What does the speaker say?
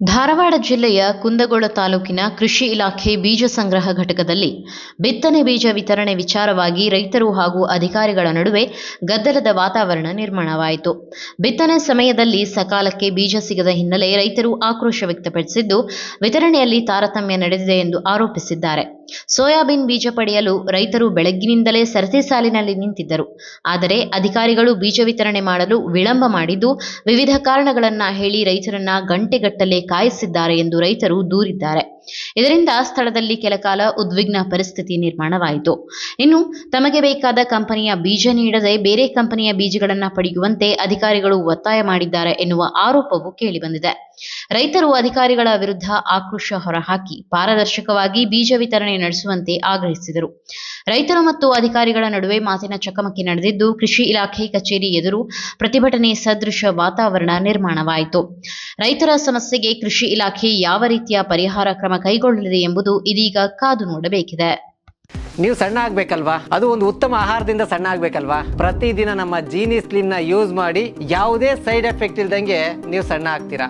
ಧಾರವಾಡ ಜಿಲ್ಲೆಯ ಕುಂದಗೋಳ ತಾಲೂಕಿನ ಕೃಷಿ ಇಲಾಖೆ ಬೀಜ ಸಂಗ್ರಹ ಘಟಕದಲ್ಲಿ ಬಿತ್ತನೆ ಬೀಜ ವಿತರಣೆ ವಿಚಾರವಾಗಿ ರೈತರು ಹಾಗೂ ಅಧಿಕಾರಿಗಳ ನಡುವೆ ಗದ್ದಲದ ವಾತಾವರಣ ನಿರ್ಮಾಣವಾಯಿತು. ಬಿತ್ತನೆ ಸಮಯದಲ್ಲಿ ಸಕಾಲಕ್ಕೆ ಬೀಜ ಸಿಗದ ಹಿನ್ನೆಲೆ ರೈತರು ಆಕ್ರೋಶ ವ್ಯಕ್ತಪಡಿಸಿದ್ದು, ವಿತರಣೆಯಲ್ಲಿ ತಾರತಮ್ಯ ನಡೆದಿದೆ ಎಂದು ಆರೋಪಿಸಿದ್ದಾರೆ. ಸೋಯಾಬೀನ್ ಬೀಜ ಪಡೆಯಲು ರೈತರು ಬೆಳಗ್ಗಿನಿಂದಲೇ ಸರತಿ ಸಾಲಿನಲ್ಲಿ ನಿಂತಿದ್ದರು. ಆದರೆ ಅಧಿಕಾರಿಗಳು ಬೀಜ ವಿತರಣೆ ಮಾಡಲು ವಿಳಂಬ ಮಾಡಿದ್ದು, ವಿವಿಧ ಕಾರಣಗಳನ್ನು ಹೇಳಿ ರೈತರನ್ನ ಗಂಟೆಗಟ್ಟಲೆ ಕಾಯಿಸಿದ್ದಾರೆ ಎಂದು ರೈತರು ದೂರಿದ್ದಾರೆ. ಇದರಿಂದ ಸ್ಥಳದಲ್ಲಿ ಕೆಲಕಾಲ ಉದ್ವಿಗ್ನ ಪರಿಸ್ಥಿತಿ ನಿರ್ಮಾಣವಾಯಿತು. ಇನ್ನು ತಮಗೆ ಬೇಕಾದ ಕಂಪನಿಯ ಬೀಜ ನೀಡದೆ ಬೇರೆ ಕಂಪನಿಯ ಬೀಜಗಳನ್ನು ಪಡೆಯುವಂತೆ ಅಧಿಕಾರಿಗಳು ಒತ್ತಾಯ ಮಾಡಿದ್ದಾರೆ ಎನ್ನುವ ಆರೋಪವು ಕೇಳಿಬಂದಿದೆ. ರೈತರು ಅಧಿಕಾರಿಗಳ ವಿರುದ್ಧ ಆಕ್ರೋಶ ಹೊರಹಾಕಿ ಪಾರದರ್ಶಕವಾಗಿ ಬೀಜ ವಿತರಣೆ ನಡೆಸುವಂತೆ ಆಗ್ರಹಿಸಿದರು. ರೈತರು ಮತ್ತು ಅಧಿಕಾರಿಗಳ ನಡುವೆ ಮಾತಿನ ಚಕಮಕಿ ನಡೆದಿದ್ದು, ಕೃಷಿ ಇಲಾಖೆ ಕಚೇರಿ ಎದುರು ಪ್ರತಿಭಟನೆ ಸದೃಶ ವಾತಾವರಣ ನಿರ್ಮಾಣವಾಯಿತು. ರೈತರ ಸಮಸ್ಯೆಗೆ ಕೃಷಿ ಇಲಾಖೆ ಯಾವ ರೀತಿಯ ಪರಿಹಾರ ಕ್ರಮ ಕೈಗೊಳ್ಳಲಿದೆ ಎಂಬುದು ಇದೀಗ ಕಾದು ನೋಡಬೇಕಿದೆ. ನೀವು ಸಣ್ಣ ಆಗ್ಬೇಕಲ್ವಾ? ಅದು ಒಂದು ಉತ್ತಮ ಆಹಾರದಿಂದ ಸಣ್ಣ ಆಗ್ಬೇಕಲ್ವಾ? ಪ್ರತಿದಿನ ನಮ್ಮ ಜೀನಿ ಸ್ಲಿಮ್ ನ ಯೂಸ್ ಮಾಡಿ ಯಾವುದೇ ಸೈಡ್ ಎಫೆಕ್ಟ್ ಇಲ್ದಂಗೆ ನೀವು ಸಣ್ಣ ಆಗ್ತೀರಾ.